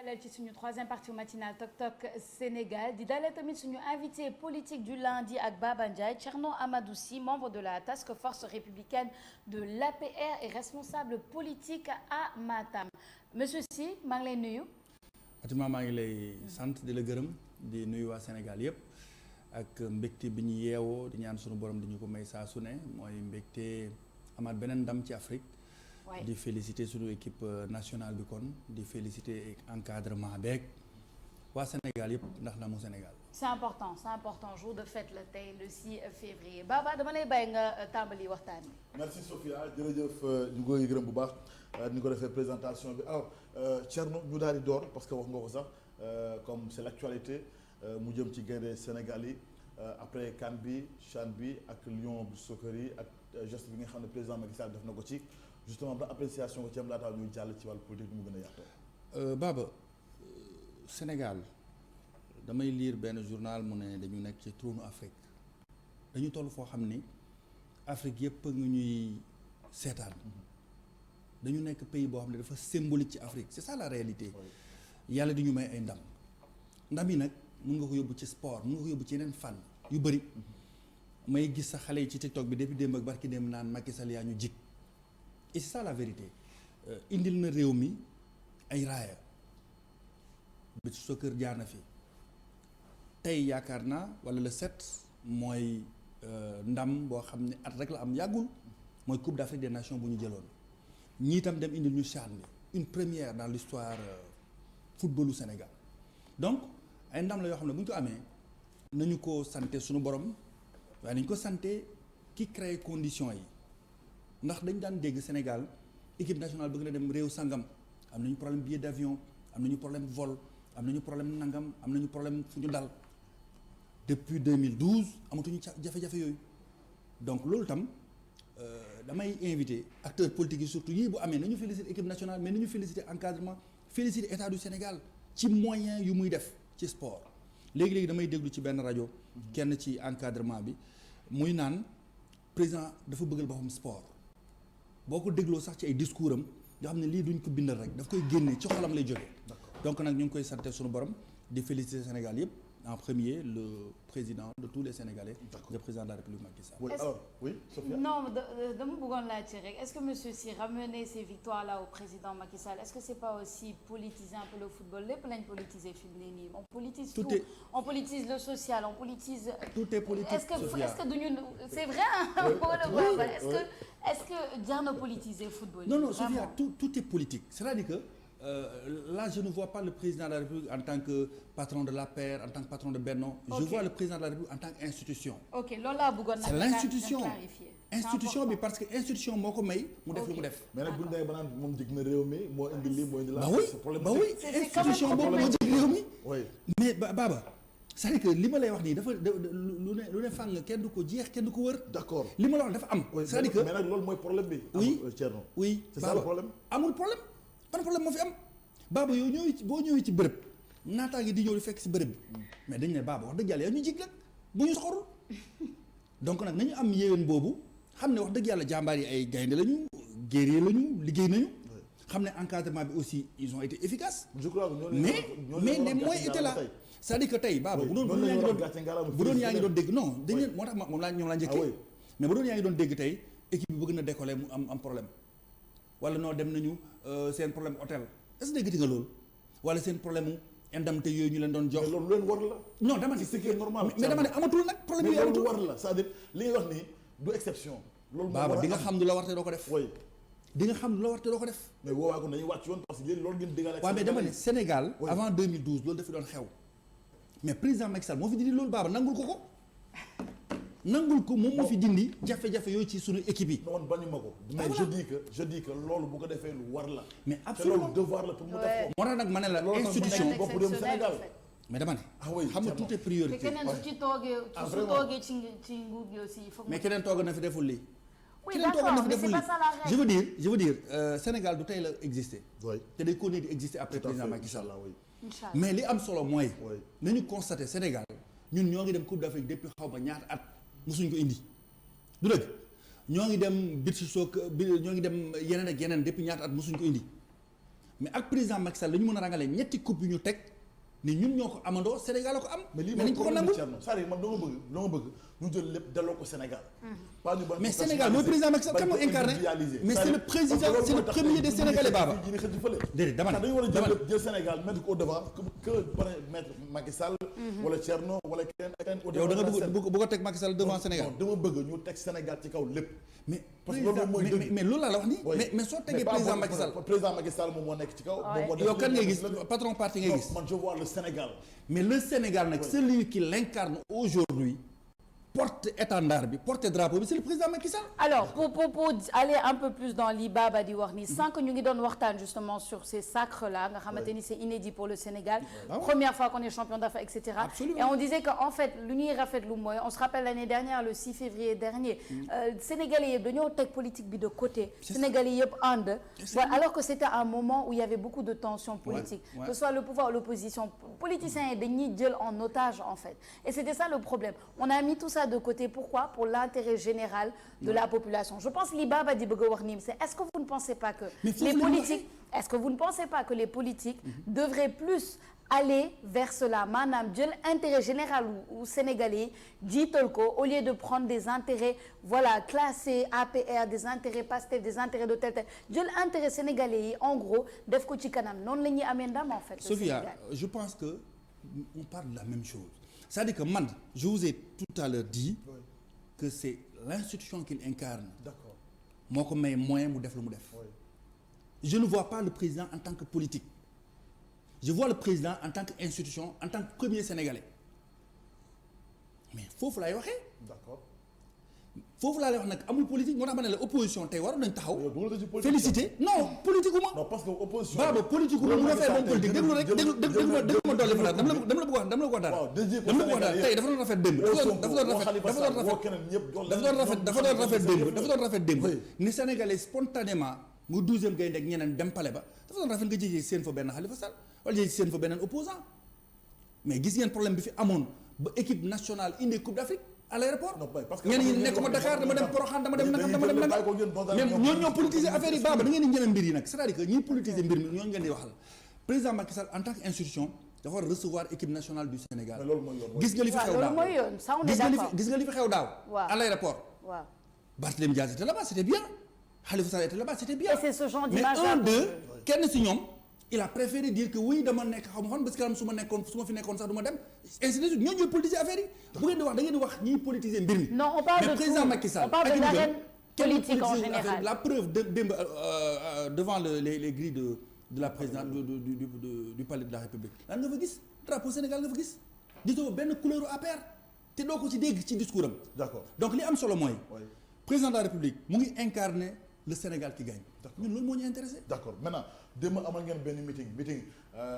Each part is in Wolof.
dalal ci suñu troisième partie matinale Tok Tok Sénégal di dalal tamit suñu invité politique du lundi ak Baba Ndiaye Thierno Amadou Sy membre de la task force républicaine de l'APR et responsable politique à Matam monsieur Sy maa ngi lay nuyu. Fatima maa ngi lay sant di la gërëm di nuyu waa Sénégal yëpp ak mbégte bi ñu yeewoo di ñaan suñu borom di ñu ko may saa su ne mooy mbégte amaat beneen ndam ci Afrique. di féliciter suñu équipe nationale bi kon di féliciter encadrement beeg waa Sénégal yëpp ndax na mu Sénégal. c'est important jour de fête la tey le 6 février Baba dama lay bàyyi nga tàmbali waxtaan bi. merci Sophia jërëjëf ñu koy gërëm bu baax ni ko defee présentation bi alors Thierno ñu daal di door parce que wax nga ko sax comme c'est l'actualité mu jëm ci gaynde Sénégal yi après CAN bi CHAN bi ak Lion bu soccer yi ak geste bi nga xam ne président Macky Sall def na ko ci justement ba appréciation ko ci am laataa ñuy jàll ci wàllu politique bi mu gën a yaatoo. Baba Sénégal damay lire benn journal mu ne dañu nekk ci trône Afrique dañu toll foo xam ni Afrique yëpp a ngi ñuy seetaan dañu nekk pays boo xam ne dafa symbolique ci Afrique c'est ça la réalité. yàlla di ñu may ay ndam ndam yi nag mun nga ko yóbbu ci sport mun nga ko yóbbu ci yeneen fànn yu bëri may gis sa xale yi ci TikTok bi depuis démb ak barki démb naan Macky Sall yaa ñu jig et c'est ça la vérité indil na réew mi ay raaya bi ci soccer jaar na fi tey yaakaar naa wala le 7 mooy ndam boo xam ne at rek la am yàggul mooy Coupe d'Afrique des Nations bu ñu jëloon ñii itam dem indil ñu CHAN bi une première dans l'histoire footballu Sénégal donc ay ndam la yoo xam ne bu ñu ko amee nañu ko sante suñu borom waaye nañu ko sante ki créé conditions yi ndax dañ daan dégg Sénégal équipe nationale bëgg na dem réew sangam am nañu problème billet d'avion am nañu problème vol am nañu problème nangam am nañu problème fu ñu dal depuis 2012 amatuñu jafe-jafe yooyu donc loolu tam damay invité acteurs politiques yi surtout yii bu amee nañu féliciter équipe nationale mais nañu féliciter encadrement féliciter état du Sénégal ci moyens yu muy def ci sport léegi-léegi damay déglu ci benn rajo kenn ci encadrement bi muy naan président dafa bëggal boppam sport boo ko dégloo sax ci ay discours am nga xam ne lii duñ ko bindal rek daf koy génne ci xolam lay jógee donc nag ñu ngi koy sant suñu borom di féliciter Sénégal yëpp en premier le président de tous les Sénégalais. D'accord. Le président de la République Macky Sall. Oui, alors, oui, Sophia. Non, dama bëggoon laajte rek est-ce que monsieur Sy ramener ces victoires là au président Macky Sall est-ce que c'est pas aussi politiser un peu le football lépp lañ politiser fi mu ne nii on politise tout on politise le social on politise. Tout est politique. est-ce que duñu c'est vrai est-ce que jar na politiser football. Non Sophia tout est politique c'est-à-dire que. Là je ne vois pas le président de la République en tant que patron de l'APR en tant que patron de Benno. Je vois le président de la République en tant qu'institution. Ok loolu laa bëggoon nag. c'est l'institution institution bi parce que institution moo ko may. mu def lu mu def. mais nag bu ñu demee ba naan moom jig na réew mi moo indi lii moo indi la. ba oui institution boobu moo jig réew mi. oui mais Baba c'est-à-dire que li ma lay wax nii dafa lu ne fàng kenn du ko jeex kenn du ko wër. d'accord li ma la wax dafa am. c'est-à-dire que mais nag loolu mooy problème bi. oui Thierno. oui c'est ça le problème. amul problème. ban problème moo fi am Baba yow boo ñëwee ci bërëb naataa ngi di ñëw di fekk si bërëb bi mais dañ ne Baba wax dëgg yàlla yow ñu jig nag bu ñu soxorul donc nag nañu am yéwén boobu xam ne wax dëgg yàlla jàmbaar yi ay gaynde lañu guerrier lañu liggéey nañu xam ne encadrement bi aussi ils ont été efficaces. je crois que mais les moyens étaient là c'est-à-dire que tey Baba bu doon yaa ngi doon dégg non dañ leen moo tax moom laa ñoom laa njëkkee mais bu doon yaa ngi doon dégg tey équipe bi bëgg na décoller mu am problème wala noo dem nañu seen problème hôtel est-ce que déggati nga loolu wala seen problème mu indemnité yooyu ñu leen doon jox. mais loolu leen war la. non dama ne c'est normal. mais dama ne amatul nag problème yooyu amatul war la c'est-à-dire li ngay wax nii du exception. loolu Baba di nga xam du la war te doo ko def. oui di nga xam du la war te doo ko def. mais woowaa ko nañu wàcc yoon parce que léegi loolu ngeen déggal. waaw mais dama ne Sénégal. avant 2012 loolu dafa doon xew. mais président Macky Sall moo fi dindi loolu Baba nangul ko moom moo fi dindi jafe-jafe yooyu ci suñu équipe yi. non bañu ma ko. mais je dis que loolu bu ko defee lu war la. mais absolument te loolu devoir la pour mu def ko. moo tax nag ma ne la institution bopp réew Sénégal. mais dama ne. ah oui xam nga tout est priorité. te keneen su ci toogee ci nguur gi aussi il faut mais keneen toog na fi deful lii. oui d'accord mais c'est pas ça la règle. je veux dire Sénégal du tey la exister. oui te day continuer di exister après président Macky Sall. Inch'Allah mais li am solo mooy. nañu constater Sénégal ñun ñoo ngi dem Coupe d'Afrique depuis xaw ma ñaata at mosuñ ko indi du dëgg ñoo ngi dem beach soccer ñoo ngi dem yeneen ak yeneen depuis ñaata at mosuñ ko indi mais ak président Macky Sall la ñu mën a rangale ñetti coupe yu ñu teg ni ñun ñoo ko amandoo Sénégal la ko am. mais lii nañ ko nangu c'est-à-dire man dama bëgg ñu jël lépp delloo ko Sénégal. pas ñu mais Sénégal mooy président Macky Sall kan moo incarné mais c'est le président c'est le premier des Sénégalais Baba. déedéet dama ne dañu war a jël lépp jël Sénégal mettre ko au devant que mettre Macky Sall. wala Thierno wala keneen au devant. yow da nga bëgg ko teg Macky Sall devant Sénégal. dama bëgg ñu teg Sénégal ci kaw lépp. mais parce que loolu mooy dëgg mais loolu laa la wax nii. mais soo tegee président Macky Sall. président Macky Sall moom moo nekk ci kaw. yow kan ngay gis patron parti ngay gis. man je vois le Sénégal. mais le Sénégal nag celui qui l'incarne aujourd'hui porte-étendard bi porte-drapeau bi c'est le président Macky Sall. alors pour aller un peu plus dans li Baba di wax ni sànq ñu ngi doon waxtaan justement sur ces sacres là nga xamante ni c'est inédit pour le Sénégal. Première fois qu'on est champion d'Afrique et cetera. Et on disait que en fait lu ñuy rafetlu mooy on se rappelle l'année dernière le 6 février dernier. Sénégalais yëpp dañoo teg politique bi de côté. Sénégalais yëpp ànd. alors que c'était un moment où il y avait beaucoup de tensions politiques. Que ce soit le pouvoir ou l'opposition politiciens yi dañuy jël en otage en fait. Et c'était ça le problème. On a mis tout ça de côté. Pourquoi? Pour l'intérêt général de la population. Je pense li Baba di bëgg a wax nii c'est est-ce que vous ne pensez pas que les politiques devraient plus aller vers cela maanaam jël intérêt général ou sénégalais jiital ko au lieu de prendre des intérêts voilà classés APR des intérêts Pastef des intérêts de tel jël intérêt sénégalais yi en gros def ko ci kanam noonu la ñuy amee ndam en fait. Sophia, je pense que on parle de la même chose. C'est-à-dire que man je vous ai tout à l'heure dit que c'est l'institution qu'il incarne. D'accord. moo ko may moyen mu def lu mu def. Je ne vois pas le président en tant que politique. Je vois le président en tant qu'institution, en tant que premier Sénégalais. Mais foofu laay waxee. D'accord. foofu laa lay wax nag amul politique moo tax ma ne la opposition tey waroon nañ taxaw. félicité non politique wu ma. non parce que opposition. Baba politique wu ma mun a fay moom politique déglu rek déglu ma dolli fa dama la bëgg wax dama la ko wax dara. dama la ko wax dara tey dafa doon rafet démb. dafa doon rafet démb. ni Sénégalais spontanément mu 12e gaynde ak ñeneen dem pale ba dafa doon rafet nga jégee seen fa benn Khalifa Sall wala jégee seen fa beneen opposant mais gis ngeen problème bi fi amoon ba équipe nationale indi Coupe d'Afrique à l'aéroport. ñenn ñi nekkuma Dakar dama dem Porokhane dama dem nangam même ñoo politiser affaire yi Baba da ngeen di ñeme mbir yi nag c'est-à-dire que ñiy politiser mbir mi ñooñu ngeen di waxal président Macky Sall en tant qu'institution dafa war a recevoir équipe nationale du Sénégal. gis nga li fi xew daaw gis nga li fi xew daaw. à l'aéroport. waaw Barthélémy Dias était là-bas c'était bien Khalifa Sall était là-bas c'était bien. Et c'est ce genre mais d'image kenn si ñoom. Il a préféré dire que oui dama nekk xaw ma fan parce que su ma fi nekkoon sax du ma dem ainsi de suite ñooñu ñooy politiser affaire yi bu ngeen di wax da ngeen di wax ñiy politiser mbir mi. non on parle mais de président Macky Sall on parle de l'arène politique en général. La preuve démb devant les grilles de la présidente du palais de la République lan nga fa gis drapeau Sénégal nga fa gis gisoo benn couleur APR te doo ko ci dégg ci discours am. D'accord. Donc li am solo mooy. président de la République mu ngi incarner le Sénégal qui gagne. ñun loolu moo ñu intéressé. D'accord maintenant démb amal ngeen benn meeting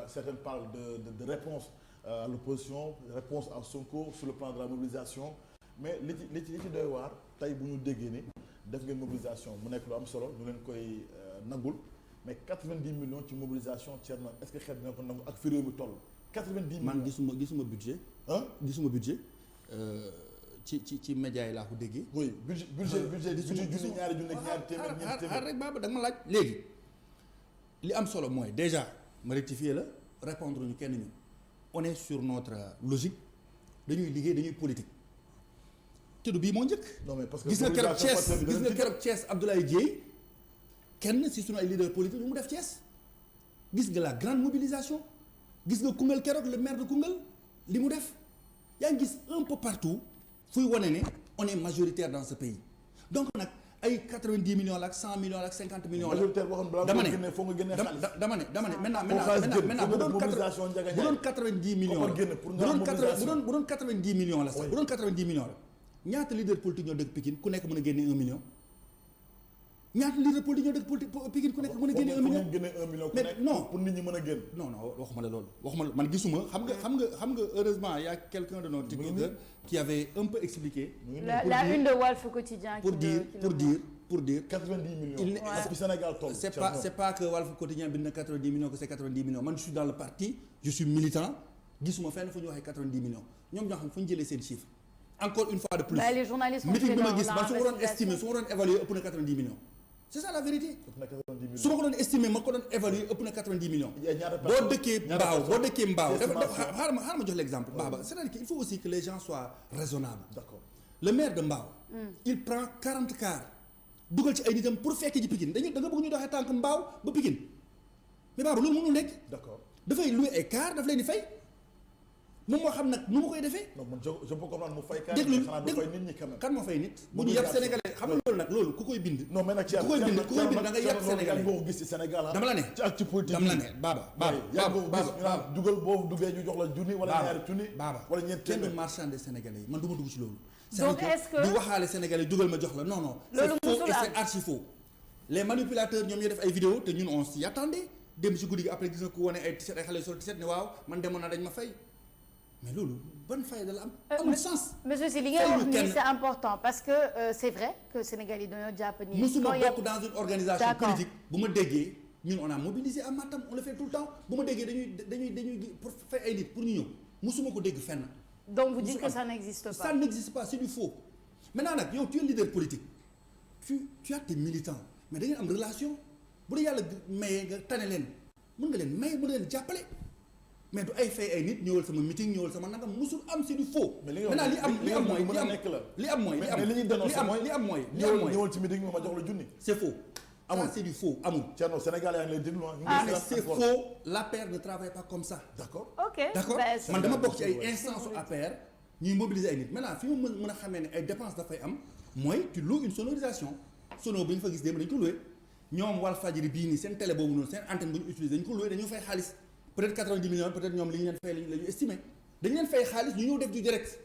certains parlent de réponse à l'opposition réponse à Sonko sur le plan de la mobilisation mais li ci doy waar tey bu ñu déggee ni def ngeen mobilisation mu nekk lu am solo ñu leen koy nangul mais 90 millions ci mobilisation Thierno est-ce que xel dina ko nangu ak fi réew mi toll 90 millions. man gisuma budget. gisuma budget. ci média yi laa ko déggee. oui budget junni ñaari téeméer ñeenti téeméer rek Baba da nga ma laaj léegi li am solo mooy déjà ma rectifier la répondre ñu kenn ñu on est sur notre logique dañuy liggéey dañuy politique te du bii moo njëkk. non mais parce que gis nga keroog Thiès Abdoulaye Dièye kenn si sunu ay leader politique lu mu def Thiès gis nga la grande mobilisation gis nga Koungheul keroog le maire de Koungheul li mu def yaa ngi gis un peu partout. fuy wane ne on est majoritaire dans ce pays donc nag ay 90 millions la ak 100 millions la ak 50 millions la. majoritaire boo xam dama ne maintenant bu doon 90 millions la bu doon 90 millions la sax bu doon 90 millions la ñaata leader politique ñoo dëkk Pikine ku nekk mën a génne 1 million. ñaata leader politique ñoo dëkk Pikine ku nekk mën a génne 1 million. mais non pour nit ñi mën a génn. non waxuma la loolu man gisuma xam nga heureusement il y a quelqu'un de nos tiktokers qui avait un peu expliqué. la une de Walf Quotidien. pour dire 90 millions. Puis Sénégal toll. c'est pas que Walf Quotidien bind na 90 millions que c'est 90 millions man je suis dans le parti je suis militant gisuma fenn fu ñu waxee 90 millions ñoom ñoo xam fu ñu jëlee seen chiffre. Encore une fois de plus. Les journalistes ont meeting bi ma gis man su ma doon estimer su ma doon évaluer ëpp na 90 millions. c'est ça la vérité. ëpp na 90 millions. su ma ko doon estimer ma ko doon évaluer ëpp na 90 millions. ñaata boo dëkkee mbaaw personnes xaaral ma jox l'exemple Baba c'est-à-dire qu'il faut aussi que les gens soient raisonnables. d'accord le maire de Mbao il prend 40 cars dugal ci ay nitam pour fekk ji Pikine da nga bëgg ñu doxee tànk Mbao ba Pikine mais Baba loolu mënul nekk. d'accord dafay louer ay cars daf leen di fay moom moo xam nag nu mu koy defee. non man je peux comprendre mu fay. déglu xanaa du fay nit ñi quand même. kan moo fay nit. bu ñu yàpp sénégalais xam nga loolu nag loolu ku koy bind. non mais nag ku koy bind da nga yàpp sénégalais. boo ko gis ci Sénégal dama la ne ci ak ci politique dama la ne Baba yaa ngi ko gis ñu naan dugal boo duggee ñu jox la junni wala ñaari junni Baba wala ñeent kenn du marchand des sénégalais yi man du ma dugg ci loolu. donc est-ce que di waxaale sénégalais dugal ma jox la non non. loolu c'est faux et c'est archi faux. les manipulateurs ñoom ñoo def ay vidéo te ñun on s'y attendait dem ci guddi gi après gis nga ku wane ay t-shirt ay xale sol t-shirt ne waaw man demoon naa dañ ma fay mais loolu ban fayda la am. amul sens. monsieur Sy li ngeen wax nii c'est important parce que c'est vrai que Sénégal yi dañoo jàpp ni. musuma bokk dans une organisation politique bu ma déggee ñun on a mobilisé à Matam on le fait tout le temps bu ma déggee dañuy pour fay ay nit pour ñu ñëw musuma ko dégg fenn. donc vous dites que ça n'existe pas. ça n'existe pas c'est du faux. maintenant nag yow tu es leader politique tu as tes militants mais da ngeen am relation bu dee yàlla mayee nga tane leen mën nga leen may mën nga leen jàppale. mais du ay fay ay nit ñëwal sama meeting ñëwal sama nangam musul am c'est du faux. mais maintenant li am mooy ñëwal ci meeting ma jox la junni. c'est faux. amul c'est du faux amul. Thierno Sénégal yaa ngi lay déglu mais c'est faux. l'APR ne travaille pas comme ça. d'accord. d'accord man dama bokk ci ay instances su APR ñuy mobiliser ay nit maintenant fi ma mën a xamee ne ay dépenses dafay am mooy tu loues une sonorisation sono bi ñu fa gis démb dañu ko loué ñoom Walfadjri bii nii seen télé boobu noonu seen antenne bu ñu utilisé dañu ko loué dañu fay xaalis peut-être 90 millions peut-être ñoom li ñu leen fay la ñu estimé dañu leen fay xaalis ñu ñëw def du direct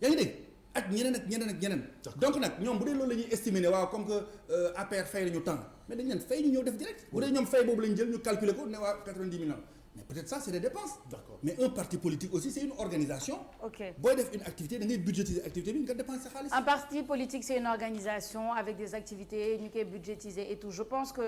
yaa ngi dégg ak ñeneen donc nag ñoom bu dee loolu la ñuy estimé ne waaw comme que APR fay la ñu temps mais dañu leen fay ñu ñëw def direct bu dee ñoom fay boobu la ñu jël ñu calculer ko ne waaw 90 millions mais peut-être ça c'est des dépenses. D'accord. Mais un parti politique aussi c'est une organisation. ok booy def une activité da ngay budgétiser activité bi nga dépenser xaalis. un parti politique c'est une organisation avec des activités ñu koy budgétiser et tout je pense que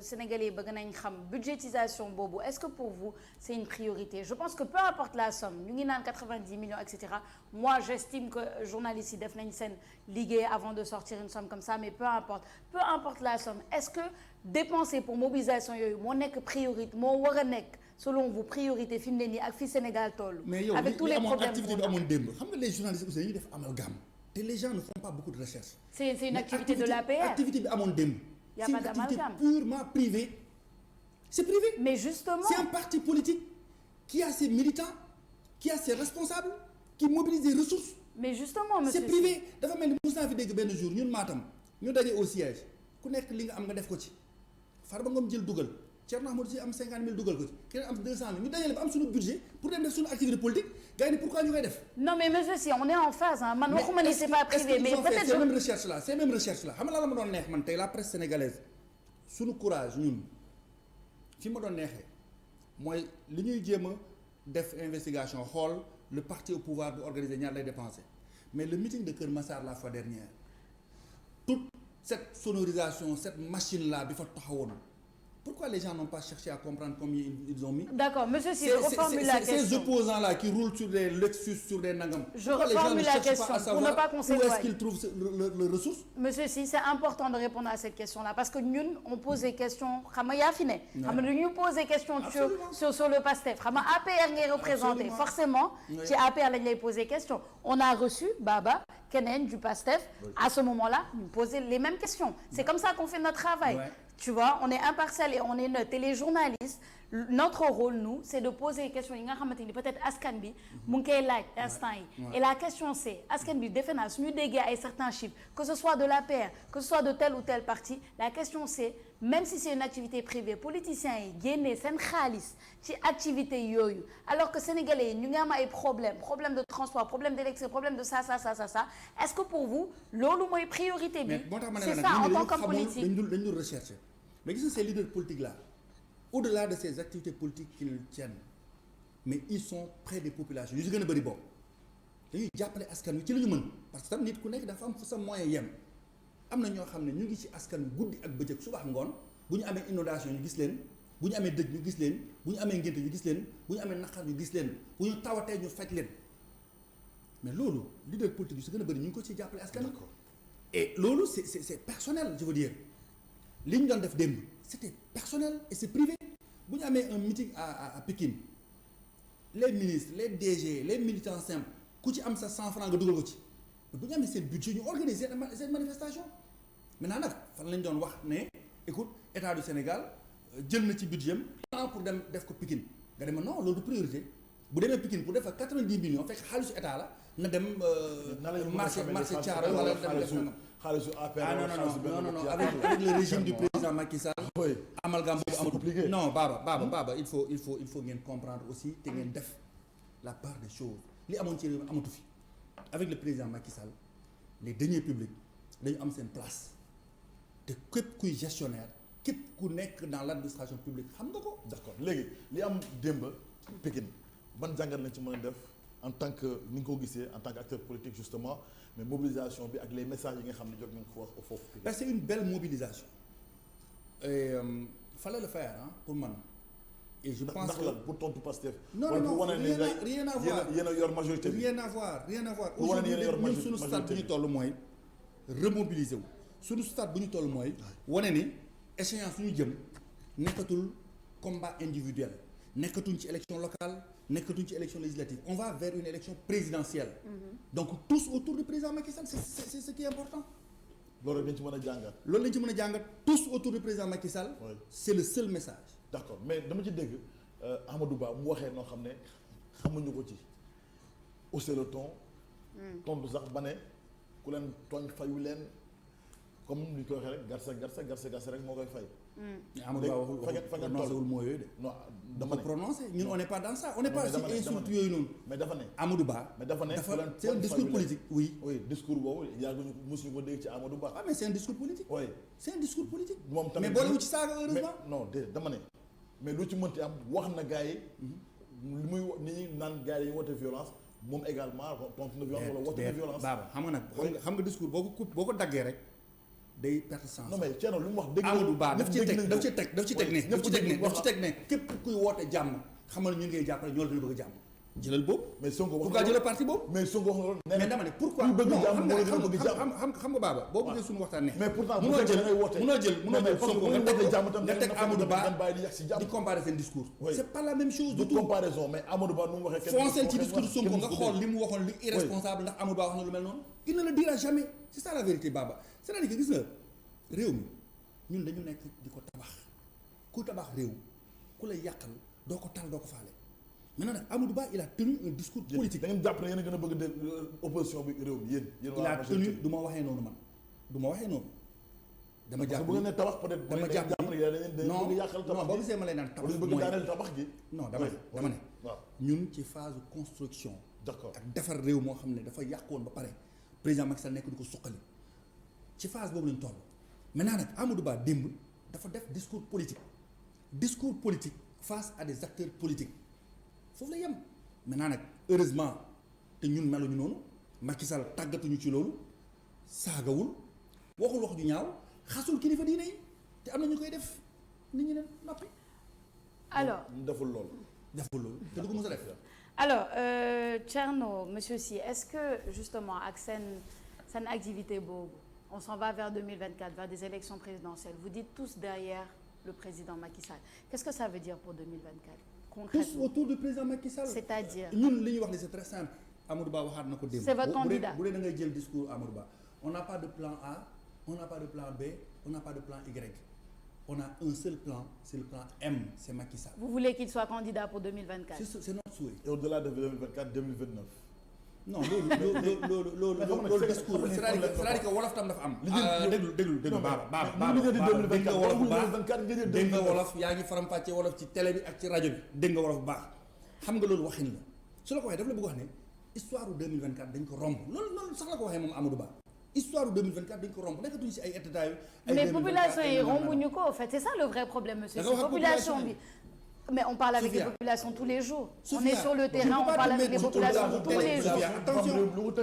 Sénégalais yi bëgg nañ xam budgétisation boobu est-ce que pour vous c'est une priorité je pense que peu importe la somme ñu ngi naan 90 millions et cetera moi j'estime que journalistes yi def nañ seen liggéey avant de sortir une somme comme ça mais peu importe la somme est-ce que dépenser pour mobilisation yooyu moo nekk priorité moo war a nekk selon vous priorité fi mu ne nii ak fi Sénégal toll. mais yow avec tous les problèmes activité bi amoon démb xam nga les journalistes aussi dañuy def amalgame te les gens ne font pas beaucoup de recherche. c'est une activité de l'APR. activité bi amoon démb. y a c'est pas une d'amalgame. activité purement privée. c'est privé. mais justement c'est un parti politique qui a ses militants qui a ses responsables qui mobilise des ressources. mais justement monsieur c'est privé dafa mel ni mos naa fi dégg benn jour ñun Matam ñu daje au siège ku nekk li nga am nga def ko ci Farba Ngom jël dugal Thierno Amadou Sy am 50 000 dugal ko ci keneen am 200 000 ñu dajale ba am suñu budget pour dem def suñu activité politique gars yi ni pourquoi ñu koy def. non mais monsieur Sy on est en phase ah man waxuma ni c'est pas privé mais peut-être ces mêmes recherches là xam nga la ma doon neex man tey la presse sénégalaise suñu courage ñun fi ma doon neexee mooy li ñuy jéem a def investigation xool le parti au pouvoir bu organiser ñaar lay dépenser mais le meeting de Kër Massar la fois dernière toute cette sonorisation cette machine là bi fa taxawoon pourquoi les gens n'ont pas cherché à comprendre combien ils ont mis. D'accord monsieur Sy je reformule la question ces opposants là qui roulent sur des Lexus sur des nangam. je reformule la question pour ne pas qu'on s'éloigne. où est-ce qu'ils trouvent le ressource. monsieur Sy c'est important de répondre à cette question là parce que ñun on pose des questions xam nga yaa fi ne. xam nga dañuy poser question sur le PASTEF xam nga APR ngay représenté forcément. ci APR lañ lay poser question on a reçu Baba keneen du PASTEF à ce moment-là ñu poser les mêmes questions c'est comme ça qu'on fait notre travail. Tu vois, on est impartial et on est neutre. Et les journalistes, notre rôle, nous, c'est de poser des questions. Peut-être askan bi mu ngi koy laaj instant yi. Et la question c'est, askan bi defe naa suñu déggee ay certains chiffres, que ce soit de l'APR, que ce soit de tel ou tel parti, la question c'est, même si c'est une activité privée, politiciens yi génnee seen xaalis ci activité yooyu, alors que Sénégalais yi ñu ngi am ay problème de transport, problème d'électricité, problème de ça. Est-ce que pour vous, loolu mooy priorité bi? C'est ça en tant que politique. dañ dul rechercher. Mais gis nga ces leaders politiques là au-delà de ces activités politiques qu'ils tiennent mais ils sont près des populations yu si gën a bëri boobu dañuy jàppale askan wi ci li ñu mën parce que tam nit ku nekk dafa am fu sa moyen yem am na ñoo xam ne ñu ngi ci askan wi guddi ak bëccëg suba ak ngoon bu ñu amee inondation ñu gis leen bu ñu amee dëj ñu gis leen bu ñu amee ngénte ñu gis leen bu ñu amee naqar ñu gis leen bu ñu tawatee ñu faj leen mais loolu leader politique yu si gën a bëri ñu ngi ko ci jàppale askan wi et loolu c'est personnel je veux dire li ñu doon def démb c'était personnel et c'est privé bu ñu amee un meeting à Pikine les ministres les DG les militants simples ku ci am sa 100 francs nga dugal ko ci bu ñu amee seen budget ñu organiser seen manifestation maintenant nag fan lañ doon wax ne écoute état du Sénégal jël na ci budget am temps pour dem def ko Pikine nga dem non loolu du priorité bu demee Pikine pour def fa 90 millions fekk xaalisu état la na dem marché Thiaroye wala dem def na xaalisu APR non avec le régime du président Macky Sall amalgame boobu amatul non Baba il faut ngeen comprendre aussi te ngeen def la part des choses li amoon ci réew mi amatu fi avec le président Macky Sall les deniers publics dañu am seen place te képp kuy gestionnaire képp ku nekk dans l'administration publique xam nga ko. d'accord léegi li am démb Pikine ban jàngat lañ ci mën a def en tant que ni nga ko gisee en tant qu'acteur politique justement mais mobilisation bi ak les messages yi nga xam ne jot nañ ko wax foofu. parce que c'est une belle mobilisation et fallait le faire pour man. et je pense ndax que la pour tontu Pastef. non rien à voir yéen a yor majorité bi. rien à voir pour wane ne yéen a yor ñun suñu stade bu ñu toll mooy remobiliser wu suñu stade bu ñu toll mooy wane ni échéance suñu jëm nekkatul combat individuel nekkatuñ ci élection locale nekkatuñ ci élection législative on va vers une élection présidentielle. Donc tous autour du président Macky Sall c'est ce qui est important. loolu dañ ci mën a jàngat. loolu lañ ci mën a jàngat tous autour du président Macky Sall. C'est le seul message. D'accord mais dama ci dégg Amadou Ba mu waxee noo xam ne xamuñu ko ci hausser le ton. tontu sax ba ne ku leen tooñ fayu leen comme ni ñu ko waxee rek garsa rek moo koy fay. Amadou Ba waxul prononcé wul moo yooyu de. non dama ne prononcé ñun on n'est pas dans ça on n'est pas ci insulte yooyu noonu. mais dafa ne Amadou Ba. mais dafa ne c'est un discours politique oui. discours boobu yàgguñu mosuñu ko dégg ci Amadou Ba. mais c'est un discours politique. oui c'est un discours politique. moom tamit mais boolewul ci saaga heureusement. non déedéet dama ne mais lu ci mënti am wax na gars yi. li muy ni ñuy naan gars yi woote violence moom également tontu na violence wala woote na violence. Baba xam nga nag xam nga discours boo ko daggee rek day perte sens. non mais Thierno lu mu wax dégg Amadou Ba daf ci teg ne képp kuy woote jàmm xamal ñu ngay jàppale ñoo la dañu bëgg a jàmm jëlal boobu. mais Sonko wax pourquoi jëlal parti boobu. mais Sonko wax na loolu. mais dama ne pourquoi kuy bëgg non jàmm moo gën a bëgg jàmm xam nga Baba boo bëggee suñu waxtaan ne. mais pourtant munoo jël Sonko nga teg Amadou Ba di comparer seen discours. c'est pas la même chose du tout. comparaison mais Amadou Ba nu mu waxee. foncé ci discours Sonko nga xool li mu waxoon lu irresponsable ndax Amadou Ba wax na lu mel noonu. il ne le dira jamais c'est ça la vérité Baba c'est-à-dire que gis nga réew mi ñun dañu nekk di ko tabax ku tabax réew ku lay yàqal doo ko tal doo ko faale maintenant nag Amadou Ba il a tenu un discours politique. da ngeen jàpp ne yéen a gën a bëgg de opposition bi réew mi yéen. il a tenu du ma waxee noonu man du ma waxee noonu. dama jàpp bu ngeen ne tabax peut-être. dama jàpp non bëgg yàqal tabax boo gisee ma lay naan tabax bëgg daaneel tabax gi. non dama ne waaw ñun ci phase construction. d'accord ak defar réew moo xam ne dafa yàqoon ba pare président Macky Sall nekk di ko suqali ci phase boobu lañ toll. maintenant nag Amadou Ba démb dafa def discours politique face à des acteurs politiques foofu la yem maintenant nag heureusement te ñun meluñu noonu Macky Sall tàggatuñu ci loolu saagawul waxul wax ju ñaaw xasul kilifa diine yi te am na ñu koy def nit ñi ne noppi. alors deful loolu te du ko mës a def. alors Thierno monsieur Sy est-ce que justement ak seen activité boobu on s'en va vers 2024 vers des élections présidentielles vous dites tous derrière le président Macky Sall qu'est-ce que ça veut dire pour 2024 concrètement. tous autour du président Macky Sall. c'est-à-dire ñun li ñuy wax ni c'est très simple Amadou Ba waxaat na ko démb. c'est votre candidat bu dee da ngay jël discours Amadou Ba on n'a pas de plan A on n'a pas de plan B on n'a pas de plan Y on a un seul plan c'est le plan M c'est Macky Sall. vous voulez qu'il soit candidat pour 2024. c'est notre souhait. et au-delà de 2024 2029. non loolu discours la c'est-à-dire que wolof tam dafa am. déglu Baba dégg nga wolof yaa ngi faram-fàccee wolof ci télé bi ak ci rajo bi dégg nga wolof bu baax xam nga loolu waxin la su la ko waxee daf la bëgg wax ne histoire 2024 dañ ko romb loolu sax la ko waxee moom Amadou Ba histoire 2024 dañ ko romb nekkatuñu si ay état mais population yi rombuñu ko en fait c'est ça le vrai problème monsieur si population bi. Mais on parle avec les populations tous les jours. On est sur le terrain, on parle avec les populations tous les jours.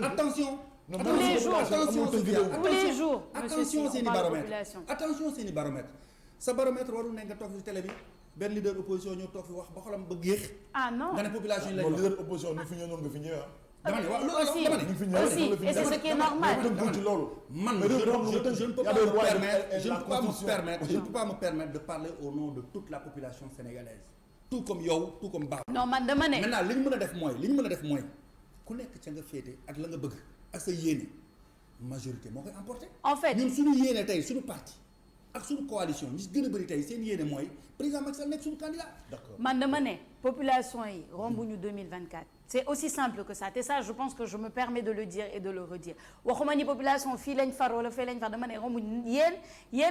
Attention. Tous les jours. Tous les jours. Attention seeni baromètre. Attention seeni baromètre. Sa baromètre warul ne nga toog ci télé bi benn leader opposition ñoo toog fi wax ba xolam ba géex. Ah non. nga ne population yi lañ leader opposition ni fi ñëw noonu nga fi ñëwee dama ne waaw aussi dama ne aussi et c'est ce qui est normal. man je ne peux pas me permettre de parler au nom de toute la population sénégalaise tout comme yow tout comme Baba. non man dama ne. maintenant li ñu mën a def mooy ku nekk ca nga féete ak la nga bëgg ak sa yéene majorité moo koy emporté. en fait ñun suñu yéene tey suñu parti ak suñu coalition ñi gën a bëri tey seen yéene mooy président Macky Sall nekk suñu candidat. d'accord man dama ne population yi rombuñu 2024 c'est aussi simple que ça te ça je pense que je me permets de le dire et de le redire waxuma ni population fii lañ far wala fii lañ far dama ne rombuñu yéen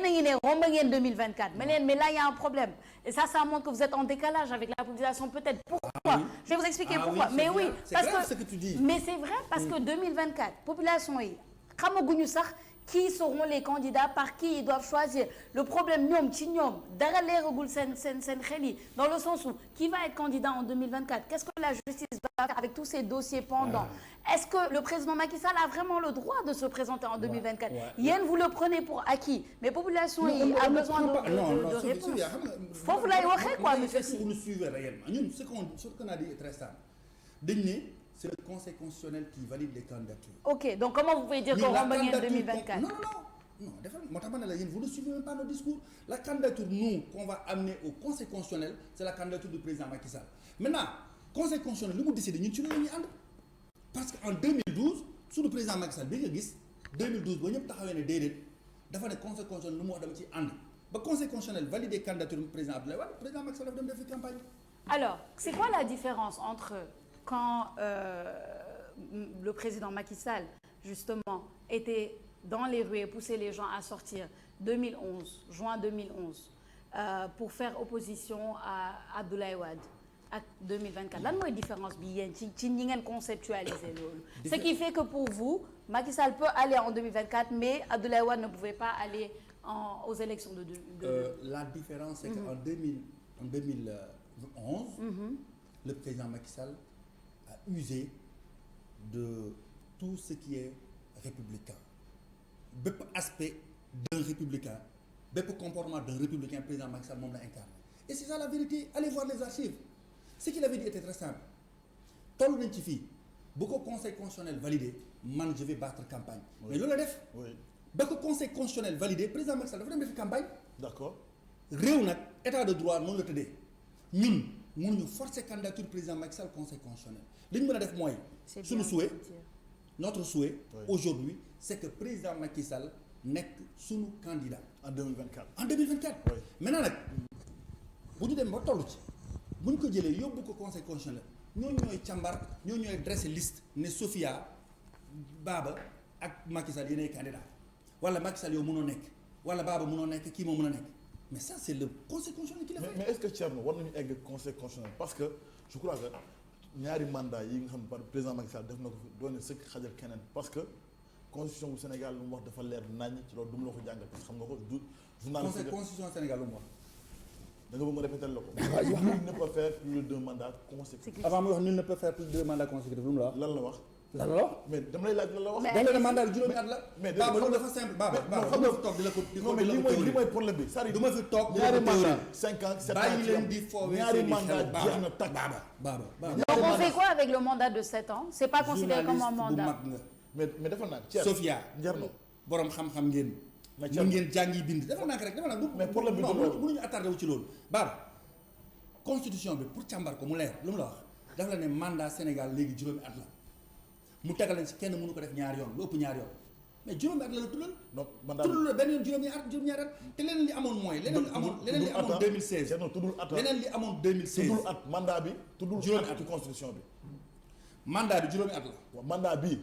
a ngi ne romba ngeen 2024 mais là il y a un problème et ça montre que vous êtes en décalage avec la population peut-être pourquoi je vais vous expliquer pourquoi mais oui parce que mais c'est vrai parce que 2024 population yi xamaguñu sax qui seront les candidats par qui ils doivent choisir le problème ñoom ci ñoom dara leeragul seen xel yi dans le sens où qui va être candidat en 2024 qu'est-ce que la justice va faire avec tous ces dossiers pendants est-ce que le président Macky Sall a vraiment le droit de se présenter en 2024 yéen vous le prenez pour acquis mais population yi a besoin de réponse foofu lay waxee quoi monsieur Sy vous nous suivez réellement ñun ce qu'on a dit est très simple dañ ne c'est le Conseil constitutionnel qui valide les candidatures. Ok, donc comment vous pouvez dire qu'on romba ngeen 2024 non defal moo tax ma ne la yéen vous ne suivez même pas nos discours la candidature nous qu'on va amener au Conseil constitutionnel c'est la candidature du président Macky Sall maintenant Conseil constitutionnel li mu décidé ñun ci loolu la ñuy ànd parce que en 2012 suñu président Macky Sall bi nga gis 2012 ba ñëpp taxawee ne déedéet dafa ne Conseil constitutionnel lu mu wax dama ci ànd ba Conseil constitutionnel validé candidature du président Abdoulaye Wade président Macky Sall dafa dem defi campagne. Alors c'est quoi la différence entre quand le président Macky Sall justement était dans les rues et poussait les gens à sortir juin 2011 pour faire opposition à Abdoulaye Wade ak 2024 lan mooy différence bi yéen ci ñi ngeen conceptualiser loolu ce qui fait que pour vous Macky Sall peut aller en 2024 mais Abdoulaye Wade ne pouvait pas aller aux élections de la différence c'est qu'en 2011 le président Macky Sall a usé de tout ce qui est républicain bépp aspect d'un républicain bépp comportement d'un républicain président Macky Sall moom la incarné et c'est ça la vérité allez voir les archives ce qu'il avait dit était très simple toll nañ ci fii bu ko conseil constitutionnel validé man je vais battre campagne mais loolu la def ba ko conseil constitutionnel validé président Macky Sall dafa dem defi campagne d'accord réew nag état de droit noonu la tëddee ñun mënuñu forcer candidature président Macky Sall conseil constitutionnel li ñu mën a def mooy suñu souhait notre souhait aujourd'hui c'est que président Macky Sall nekk suñu candidat en 2024 maintenant nag bu ñu dem ba toll ci bu ñu ko jëlee yóbbu ko conseil constitutionnel ñooy càmbar ñooy dressé liste ne Sophia Baba ak Macky Sall yéenay candidat wala Macky Sall yow mënoo nekk wala Baba mënoo nekk kii moo mën a nekk mais ça c'est le conseil constitutionnel qui l'a fait. mais est-ce que Thierno war nañu egg conseil constitutionnel parce que je crois que ñaari mandat yi nga xam ne par président Macky Sall def na ko fi doone sëkk xajal keneen parce que constitution bu Sénégal lu mu wax dafa leer naññ ci loolu du mu la ko jàngal parce que xam nga ko du journaliste constitution Sénégal lu mu wax da nga bëgg nga répéter la ko nul ne peut faire plus de 2 mandats consécutifs avant muy wax nul ne peut faire plus de 2 mandats consécutifs lu mu la wax lan la wax mais dama lay laaj lan la wax dañ la mandat juróomi at la mais Baba loolu dafa simple Baba xam nga toog di la ko non mais li mooy problème bi c'est-à-dire du ma fi toog ñaari mandat 5 ans 7 ans bàyyi leen di foowee ñaari mandat jeex na tàkk Baba donc on fait quoi avec le mandat de 7 ans c'est pas considéré comme un mandat mais defal naa Sophia Thierno borom xam-xam ngeen mën ngeen jàngi bind defal naa ko rek defal naa mais problème bi mënuñu attardé wu ci loolu Baba constitution bi pour càmbar ko mu leer lu mu la wax dafa la ne mandat Sénégal léegi juróomi at la mu tegal leen si kenn mënu ko def ñaari yoon lu ëpp ñaari yoon mais juróomi at la tuddal donc mandat tuddal la benn yoon juróom-ñaari at te leneen li amoon mooy leneen li amoon 2016 tuddul at leneen li amoon 2016 tuddul at mandat bi tuddul juróomi at ci constitution bi mandat bi juróomi at la waaw mandat bi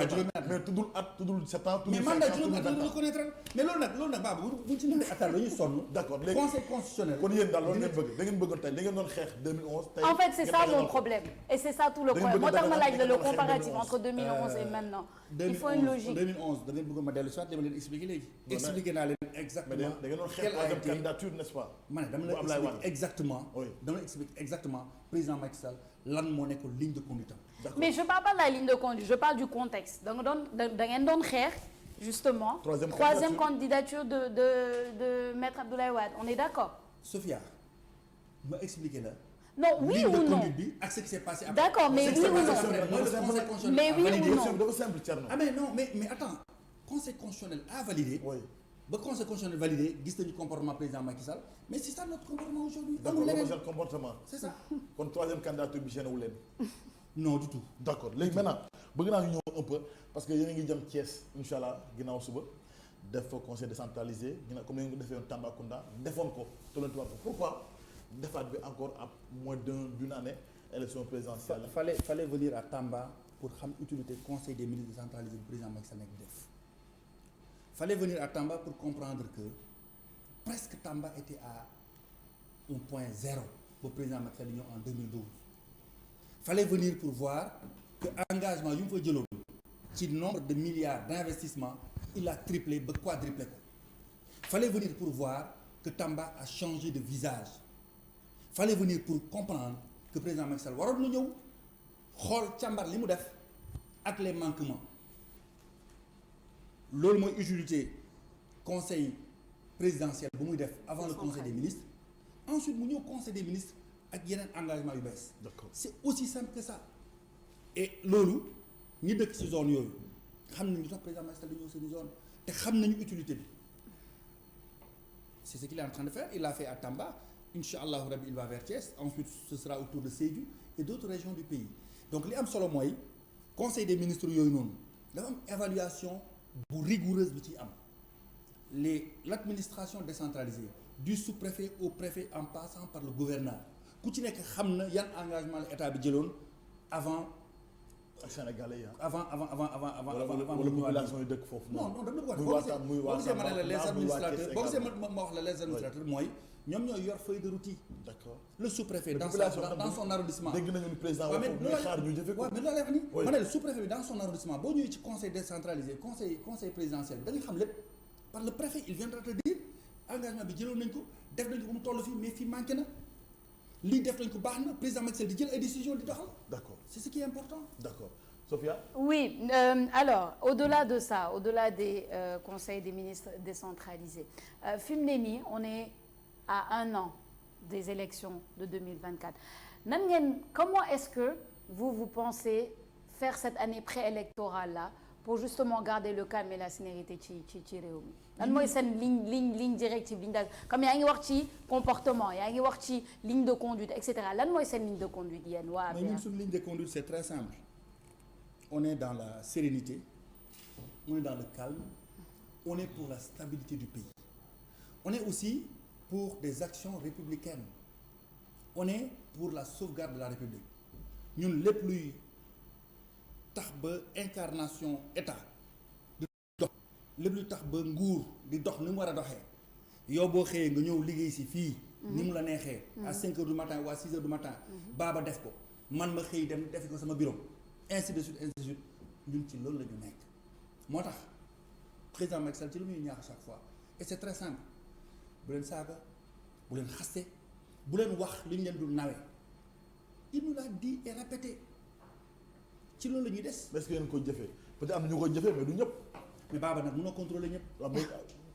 juróomi at mais tuddul at tuddul 7 ans mais mandat juróomi at la reconnaître mais loolu nag Baba buñ ci mënee attal dañuy sonn d'accord léegi conseil constitutionnel kon yéen daal loolu ngeen bëgg da ngeen bëggoon tey da ngeen doon xeex 2011 tey en fait c'est ça mon problème et c'est ça tout le problème moo tax ma laaj la le comparatif entre 2011 et maintenant il faut une logique 2011 da ngeen bëgg ma dellu soit dama leen expliquer léegi expliquer naa leen exactement da ngeen doon xeex troisième candidature n'est-ce pas ma ne dama la expliquer exactement président Macky Sall lan moo nekkoon ligne de conduite mais je parle pas de la ligne de conduite je parle du contexte da ngeen doon xeex justement troisième candidature de Maître Abdoulaye Wade on est d'accord Sophia ma expliquer la non oui ligne ou de non conduite bi ak ce qui s'est passé après. d'accord mais oui ou non mooy le conseil constitutionnel mais a oui validé. ou non dafa simple Thierno. ah mais non mais attends conseil constitutionnel a validé. oui ba conseil constitutionnel validé gis nañu comportement président Macky Sall mais c'est ça notre comportement aujourd'hui. d'accord amul leneen loolu mooy comportement. c'est ça. kon troisième candidature bi gêné wu leen. non du tout. d'accord léegi maintenant bëgg naa ñu ñëw un peu parce que yéen a ngi jëm Thiès incha allah ginnaaw suba def fa conseil décentralisé ginnaaw comme ni nga ko defee woon Tambacounda defoon ko tollantiwaat ko pourquoi defaat bi encore à moins d'une année élection présidentielle. fallait venir à Tamba pour xam utilité conseil des ministres décentralisé du président Macky Sall nekk def. Fallait venir à Tamba pour comprendre que presque Tamba était à un point zéro ba président Macky Sall ñëw en 2012. Fallait venir pour voir que engagement yu mu fa jëloon ci nombre de milliards d'investissement il a triplé ba quadruplé ko. Fallait venir pour voir que Tamba a changé de visage. Fallait venir pour comprendre que président Macky Sall waroon na ñëw xool càmbar li mu def ak les manquements. loolu mooy utilité conseil présidentiel bu muy def avant le conseil des ministres ensuite mu ñëw conseil des ministres ak yeneen engagement yu bees. d'accord c'est aussi simple que ça. et loolu ñi dëkk ci zone yooyu xam nañu tax président Macky Sall di ñëw seen zone te xam nañu utilité bi c'est ce qu'il est en train de faire il l'a fait à Tamba incha allahu rabbi il va vers Thiès ensuite ce sera autour de Sédhiou et d'autres régions du pays donc li am solo mooy conseil des ministres yooyu noonu dafa am évaluation bu rigoureuse bi ci am l'administration décentralisée du sous-préfet au préfet en passant par le gouverneur ku ci nekk xam na yan engagement la état bi jëloon avant. ak Sénégalais yi avant wala population yi dëkk foofu. non dama ko muy wax waa boo gisee ma ne la les administrateurs boo gisee également. ma wax la les administrateurs mooy ñoom ñooy yor feuille de route yi. d'accord le sous-préfet Mais dans population tam dans son arrondissement. dégg nañu ni président waaw wax mais ko mais xaar ñu jëfe ko. waaw mais loolu lay wax ni Oui. ma ne la sous-préfet bi dans son arrondissement boo ñëwee ci conseil décentralisé conseil présidentiel da nga xam lépp par le préfet il viendra te dire engagement bi jëloon nañ ko def nañ ko ba mu toll fii mais fii manqué na lii def nañ ko baax na président Macky Sall di jël ay décisions di doxal d'accord c'est ce qui est important. d'accord Sophia. Oui, alors, au-delà de ça, au-delà des conseils des ministres décentralisés, fi mu ne nii on est à 1 an des élections de 2024. Nan ngeen, comment est-ce que vous pensez faire cette année préélectorale-là pour justement garder le calme et la sérénité ci réew mi lan mooy seen ligne directive ligne daal comme yaa ngi wax ci comportement yaa ngi wax ci ligne de conduite et cetera lan mooy seen ligne de conduite yéen waa APR. mais ñun suñu ligne de conduite c'est très simple on est dans la sérénité on est dans le calme on est pour la stabilité du pays on est aussi pour des actions républicaines on est pour la sauvegarde de la République ñun lépp luy tax ba incarnation état di dox lépp luy tax ba nguur di dox ni mu war a doxee yow boo xëyee nga ñëw liggéey si fii ni mu la neexee à 5 heures du matin ou à 6 heures du matin baaba def ko man ma xëy dem defi ko sama bureau ainsi de suite ñun ci loolu la ñu nekk moo tax président Macky Sall ci lu muy ñaax à chaque fois et c'est très simple bu leen saaga bu leen xaste bu leen wax li ñu leen dul nawee il nous l'a dit et répété ci loolu la ñuy des. mais est-ce que yéen koy jëfee peut-être am na ñu koy jëfee mais du ñëpp. mais baaba nag mënoo contrôler ñëpp. waaw mais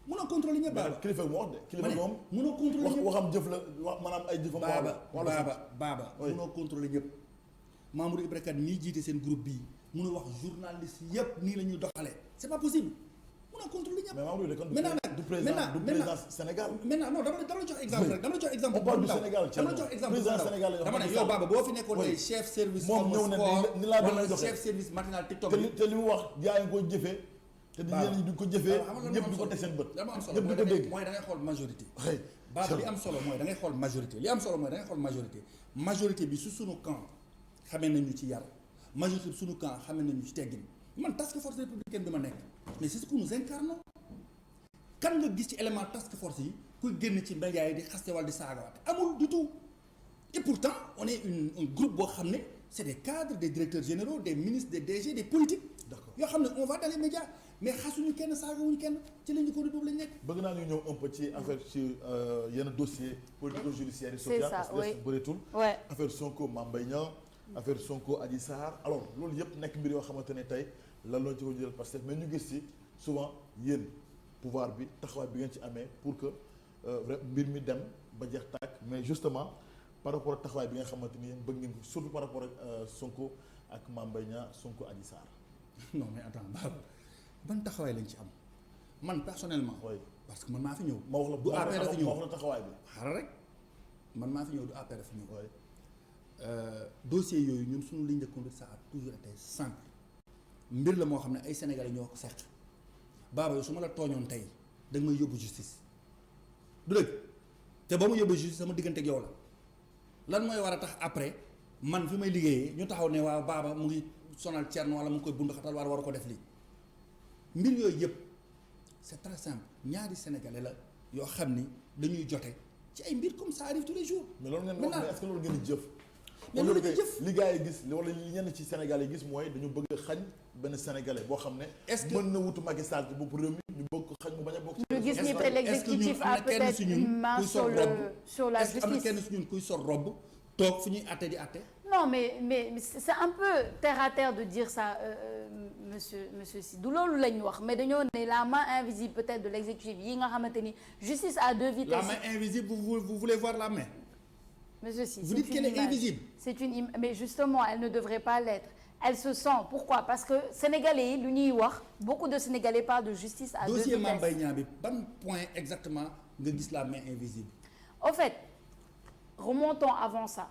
mënoo contrôler ñëpp baaba. kilifa bi mu wax de. kilifa moom mënoo contrôler ñëpp waxam jëf la wax maanaam ay jëfam. baaba mënoo contrôler ñëpp. Mamadou Ibra Kane mii jiite seen groupe bii mënul wax journaliste yëpp nii la ñuy doxalee c'est pas possible mënoo contrôler ñëpp. mais Mamadou Ibra Kane du président Sénégal. maintenant non dama la jox exemple rek dama la jox exemple. on parle du Sénégal dama la jox exemple président Sénégal la dama ne yow baaba boo fi nekkoon ay chef service. moom ñëw na ni laa doon joxe chef service matinal TikTok te li mu wax gaa yi koy jëfee. te ñeneen ñi du ko jëfee ñëpp du ko teg seen bët. dama am solo ñëpp du ko dégg mooy da ngay xool majorité. baaba li am solo mooy da ngay xool majorité li am solo mooy da ngay xool majorité bi su sunu camp xamee nañu ci yar majorité bi sunu camp xamee nañu ci teggin man task force républicaine bi ma nekk mais c'est ce que nous incarnons kan nga gis ci élément task force yi kuy génn ci médias yi di xaste wala di saagawaate amul du tout et pourtant on est un groupe boo xam ne c'est des cadres des directeurs généraux des ministres des DG des politiques. d'accord yoo xam ne on va dans les médias mais xasuñu kenn saagawuñu kenn ci lañu ko boobu lañ nekk. bëgg naa ñu ñëw un peu ci affaire ci yenn dossier politico-judiciaire yi. c'est ça parce que des bëreetul. affaire Sonko Mame Mbaye Niang affaire Sonko Adji Sarr alors loolu yëpp nekk mbir yoo xamante ne tey lan la ci ko jël parce que mais ñu gis ci souvent yéen pouvoir bi taxawaay bi ngeen ci amee pour que mbir mi dem ba jeex tàkk mais justement par rapport ak taxawaay bi nga xamante ni yéen bëgg ngeen ko surtout par rapport ak Sonko ak Mame Mbaye Niang Sonko Adji Sarr. non mais attends ban taxawaay lañ ci am man personnellement. oui parce que man maa fi ñëw. ma wax la du APR fi ñëw ma wax la taxawaay bi. xaaral rek man maa fi ñëw du APR fi ñëw. oui dossier yooyu ñun suñu ligne de conduite ça a toujours été simple mbir la moo xam ne ay sénégalais ñoo ko seq baaba yow su ma la tooñoon tey da nga may yóbbu justice du dëgg te ba ma yóbbu justice sama diggante ak yow la lan mooy war a tax après man fi may liggéeyee ñu taxaw ne waaw baaba mu ngi sonal Thierno wala mu ngi koy bund xatal wala war a ko def lii mbir yooyu yëpp c'est très simple ñaari sénégalais la yoo xam ni dañuy jote ci ay mbir comme ça arrive tous les jours. mais loolu ngeen wax mais est-ce que loolu ngeen di jëf. mais loolu ngeen jëf li gars yi gis wala li ñenn ci Sénégal yi gis mooy dañu bëgg a xañ benn sénégalais boo xam ne. est-ce que mën na wutu Macky Sall ci bopp réew mi ñu bëgg ko xañ mu bañ a bokk. ñu gis ni peut-être l'exécutif a peut-être une main sur la justice. am na kenn si ñun kuy sol robe toog fi ñuy àtte di àtte. non mais c'est un peu terre à terre de dire ça monsieur Sy du loolu lañ wax mais dañoo ne la main invisible peut-être de l'exécutif yi nga xamante ni justice à deux vitesses. La main invisible vous voulez voir la main. Monsieur Sy, vous dites qu'elle est invisible. C'est une mais justement elle ne devrait pas l'être. Elle se sent pourquoi parce que sénégalais yi lu ñuy wax beaucoup de sénégalais parlent de justice à deux vitesses. dossier Mame Mbaye Niang bi ban point exactement nga gis la main invisible. Au fait remontons avant ça.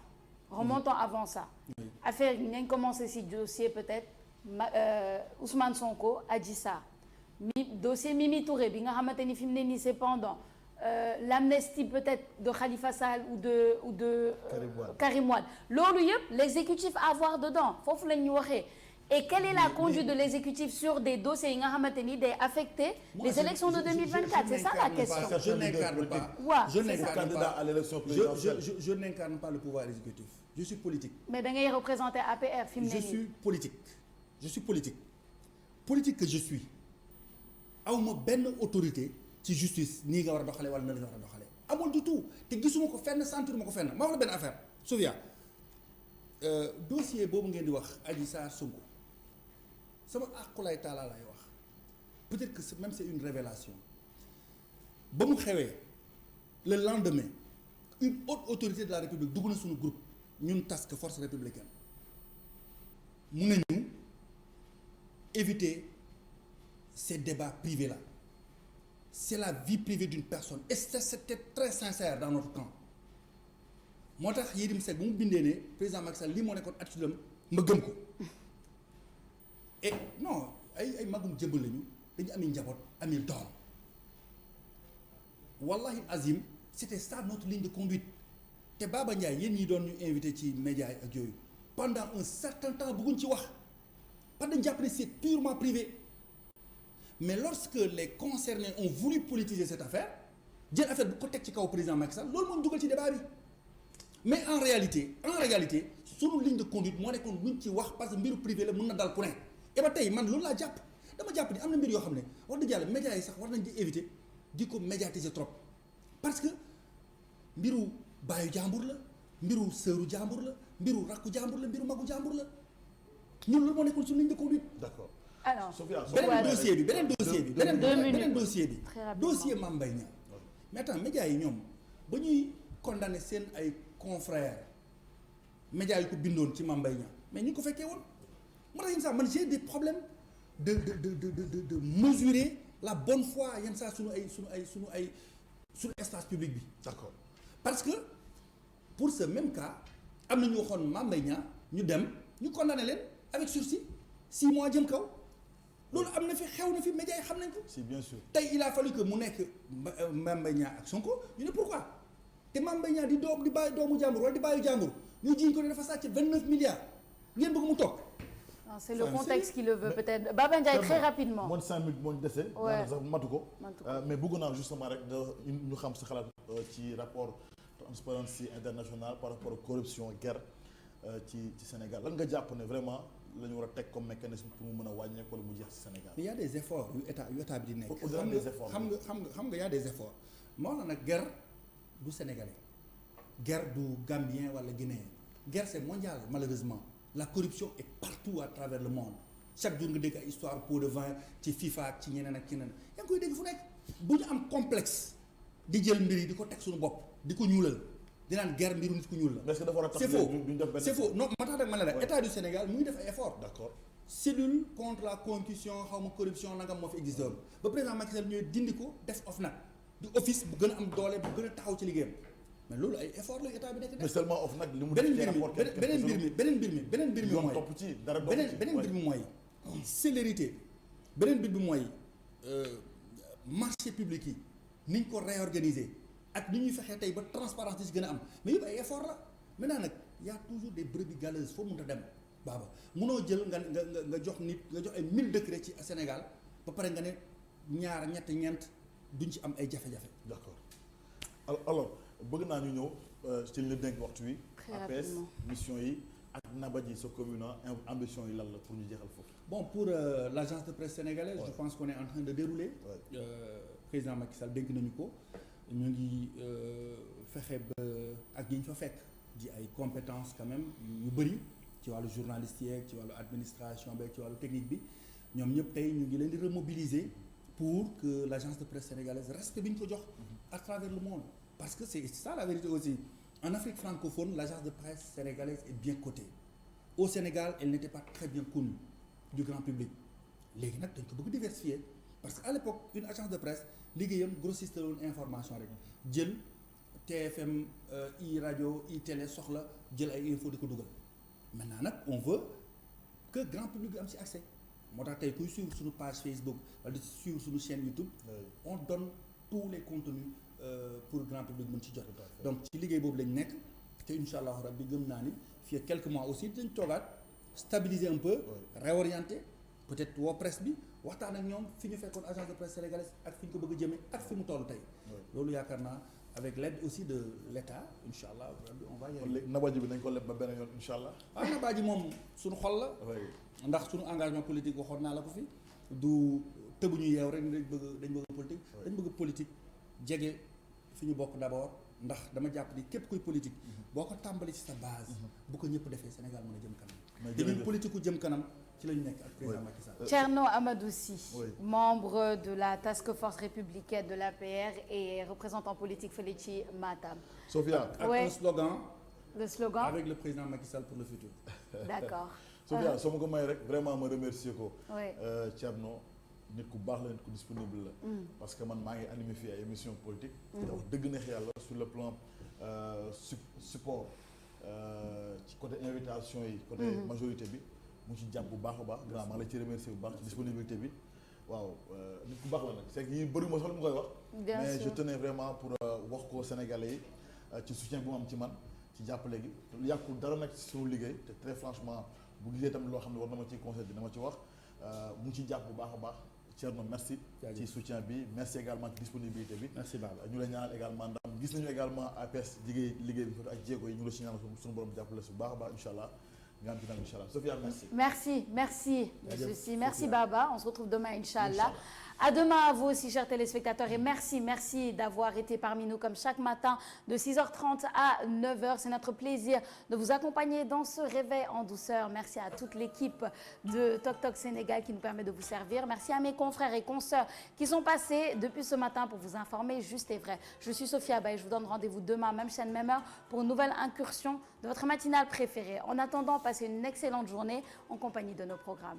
Oui. Affaire yi nañ commencé ci dossier peut-être Ousmane Sonko Adji Sarr dossier Mimi Touré bi nga xamante ni fi mu ne nii c'est pendant l'amnistie peut-être de Khalifa Sall ou de Karim Wade loolu yëpp l'exécutif à voir dedans foofu lañ ñu waxee et quelle est la conduite de l'exécutif sur des dossiers yi nga xamante ni day affecter les élections de 2024 c'est ça la question. Je n'incarne pas. waaw je n'incarne pas à l'élection présidentielle. Je n'incarne pas le pouvoir exécutif. Je suis politique. mais da ngay représenter APR fi mu ne nii. Je suis politique que je suis awma benn autorité ci justice nii nga war a doxalee wala na la nga war a doxalee amul du tout te gisuma ko fenn sentiruma ko fenn ma wax la benn affaire Sofia dossier boobu ngeen di wax Adji Sarr Sonko sama àqulaay taalaa lay wax peut-être que même c'est une révélation ba mu xewee le lendemain une haute autorité de la République dugg na suñu groupe ñun task force républicaine mun nañu éviter ces débats privés là c'est la vie privée d'une personne et c'était très sincère dans notre camp moo tax Yérim Seck bu mu bindee ne président Macky Sall lii moo nekkoon attitude am ma gëm ko et non ay magum jëmbal lañu dañu ami njaboot ami doom wallahi azim c'était ça notre ligne de conduite te Baba Ndiaye yéen ñi doon ñu invité ci médias yi ak yooyu pendant un certain temps bëgguñ ci wax parce que dañu jàpp ne c'est purement privé mais lorsque les concernés ont voulu politiser cette affaire jël affaire bu ko teg ci kaw président Macky Sall loolu moo ñu dugal ci débat bi mais en réalité sunu ligne de conduite moo nekkoon luñ ci wax parce que mbiru privé la mën na dal ku ne et ba tey man loolu laa jàpp dama jàpp ni am na mbir yoo xam ne wax dëgg yàlla médias yi sax war nañ di éviter di ko médiatiser trop parce que mbiru baayu jàmbur la mbiru sëru jàmbur la mbiru rakku jàmbur la mbiru magu jàmbur la ñun loolu moo nekkoon suñu ligne de conduite. D'accord. alors beneen dossier bi dossier Mame Mbaye Niang mais attends médias yi ñoom ba ñuy condamner seen ay confrères médias yi ko bindoon ci Mame Mbaye Niang mais ñu ko fekkee woon moo tax yenn saa man j'ai des problèmes de mesurer la bonne foi yenn saa suñu espace public bi. D'accord. parce que pour ce même cas am na ñu waxoon Mame Mbaye Niang ñu dem ñu condamné leen avec sursis 6 mois jëm kaw loolu am na fi xew na fi médias yi xam nañ ko. si bien sûr. tey il a fallu que mu nekk Mame Mbaye Niang ak Sonko ñu ne pourquoi te Mame Mbaye Niang di bàyyi doomu jàmbur wala di bàyyi jàmbur ñu jiiñ ko ne dafa sàcc 29 milliards ngeen bëgg mu toog. non c'est le contexte qui le veut peut-être Baba Ndiaye très rapidement. moins de 5 minutes moo ñu dese. ouais sax matu ko. mais bëgg naa justement rek ñu xam sa xalaat ci rapport Transparency International par rapport à corruption guerre ci Sénégal lan nga jàpp ne vraiment la ñu war a teg comme mécanisme pour mu mën a wàññeeku wala mu jeex ci Sénégal. il y a des efforts yu état bi di nekk. au-delà des efforts xam nga y a des efforts. moo na nag guerre du sénégalais guerre du gambien wala guinéen guerre c'est mondial malheureusement la corruption est partout à travers le monde chaque jour nga dégg ay histoire pot de vin ci FIFA ak ci ñeneen ak ñeneen yaa ngi koy dégg fu nekk bu ñu am complexe di jël mbir yi di ko teg suñu bopp di ko ñuulal dinaan guerre mbiru nit ku ñuul la. mais est-ce que dafa war a tax c'est faux duñ def benn c'est faux non ma tax rek ma ne la Ouais. état du Sénégal mu ngi def ay effort. d'accord cellule contre la concussion xaw ma corruption nangam moo fi existé woon ba président Macky Sall ñooy dindi ko def OFNAC du office bu gën a am doole bu gën a taxaw ci liggéeyam mais loolu ay effort la état bi nekk mais def. seulement of nag li mu beneen def ci mbir mi rapport kenn beneen mbir mi yoon mooy topp ci dara topp beneen ci beneen mbir ouais. mi mooy célérité beneen mbir bi mooy marché public yi ni ñu ko réorganiser ak ni ñuy fexee tey ba transparence di si gën a am mais yëpp ay effort la maintenant nag y a toujours des brebis galeuses foo mënta dem baaba munoo jël nga jox nit nga jox ay 1000 décrets ci Sénégal ba pare nga ne ñaar ñett ñeent duñ ci am ay jafe-jafe. d'accord alors bëgg naa ñu ñëw ci li ñu dénk waxtu wi. Très APS rapidement. mission yi ak Nabaji sa commune ambition yi lan la pour ñu jeexal foofu. Bon, pour l'agence de presse sénégalaise, je pense qu'on est en train de dérouler. Président Macky Sall dénk nañu ko ñu ngi fexe ba ak yi ñu fa fekk di ay compétences quand même yu bëri ci wàllu journaliste yeeg ci wàllu administration beeg ci wàllu technique bi ñoom ñëpp tey ñu ngi leen di remobiliser pour que l'agence de presse sénégalaise respect bi ñu ko jox à travers le monde. Parce que c'est ça la vérité aussi. En Afrique francophone, l'agence de presse sénégalaise est bien cotée. Au Sénégal, elle n'était pas très bien connue du grand public. Léegi nag dañ ko bëgg diversifier parce que à l'époque une agence de presse liggéeyam grossiste la woon information rek jël TFM i rajo i télé soxla jël ay info di ko dugal maintenant nag on veut que grand public bi am ci accès moo tax tey kuy suivre suñu page Facebook wala di suivre suñu chaîne YouTube on donne tous les contenus pour grand public mën ci jot donc ci liggéey boobu lañ nekk te incha allah rabbi gëm naa ni fii quelques mois aussi dañ toogaat stabiliser un peu réorienter peut-être woo presse bi waxtaan ak ñoom fi ñu fekkoon agence de presse sénégalaise ak fi ñu ko bëgg a jëmee ak fi mu toll tey loolu yaakaar naa avec l'aide aussi de l'État incha allah rabbi on va y kon arriver. léegi Nabaji bi nañ ko leb ba beneen yoon incha allah. Nabaji moom suñu xol la ndax suñu engagement politique waxoon naa la ko fi du tëbuñu yeew rek dañ bëgg politique dañ bëgg politique jege fi ñu bokk d'abord ndax dama jàpp ni képp kuy politique boo ko tàmbali ci sa base bu ko ñëpp defee Sénégal mën a jëm kanam te ñun politique ku jëm kanam ci la ñu nekk ak président Macky Sall. Thierno Amadou Sy, Oui. membre de la task force républicaine de l'APR et représentant politique fële ci Matam. Sophia ak Ouais. un slogan Le slogan? avec le président Macky Sall pour le futur. D'accord. Sophia soo ma ko may rek vraiment ma remercier ko. Oui. Thierno nit ku baax la nit ku disponible la. parce que man maa ngi animé fii ay émission politique. te wax dëgg neex yàlla sur le plan support ci côté invitation yi. côté majorité bi mu ci jàpp bu baax a baax grand maa ngi la ci remercier bu baax ci disponibilité bi waaw nit ku baax la nag c'est que yi bëri ma sax lu mu koy wax. Bien mais sûr. je tenais vraiment pour wax ko Sénégalais yi ci soutien bu mu am ci man ci jàppale gi yàqul dara nag ci suñu liggéey te très franchement bu gisee tamit loo xam ne war na ma ci conseil dina ma ci wax mu ci jàpp bu baax a baax Thierno merci. Jaajëf. ci soutien bi merci également ci disponibilité bi. Merci Baba. ñu la ñaanal également ndam gis nañu également APS liggéey bi ak jéego yi ñu la ci ñaanal suñu borom jàppale su baax a baax incha allah nga am ci ndam incha allah Sophia merci. Merci, monsieur Jaajëf. Sy. Merci Sophia. Baba. On se retrouve demain, Inch'Allah. Inch'Allah. À demain à vous aussi, chers téléspectateurs. Et merci d'avoir été parmi nous comme chaque matin de 6h30 à 9h. C'est notre plaisir de vous accompagner dans ce réveil en douceur. Merci à toute l'équipe de Tok Tok Sénégal qui nous permet de vous servir. Merci à mes confrères et consoeurs qui sont passés depuis ce matin pour vous informer juste et vrai. Je suis Sophia Baye. Je vous donne rendez-vous demain, même chaîne, même heure, pour une nouvelle incursion de votre matinale préférée. En attendant, passez une excellente journée en compagnie de nos programmes.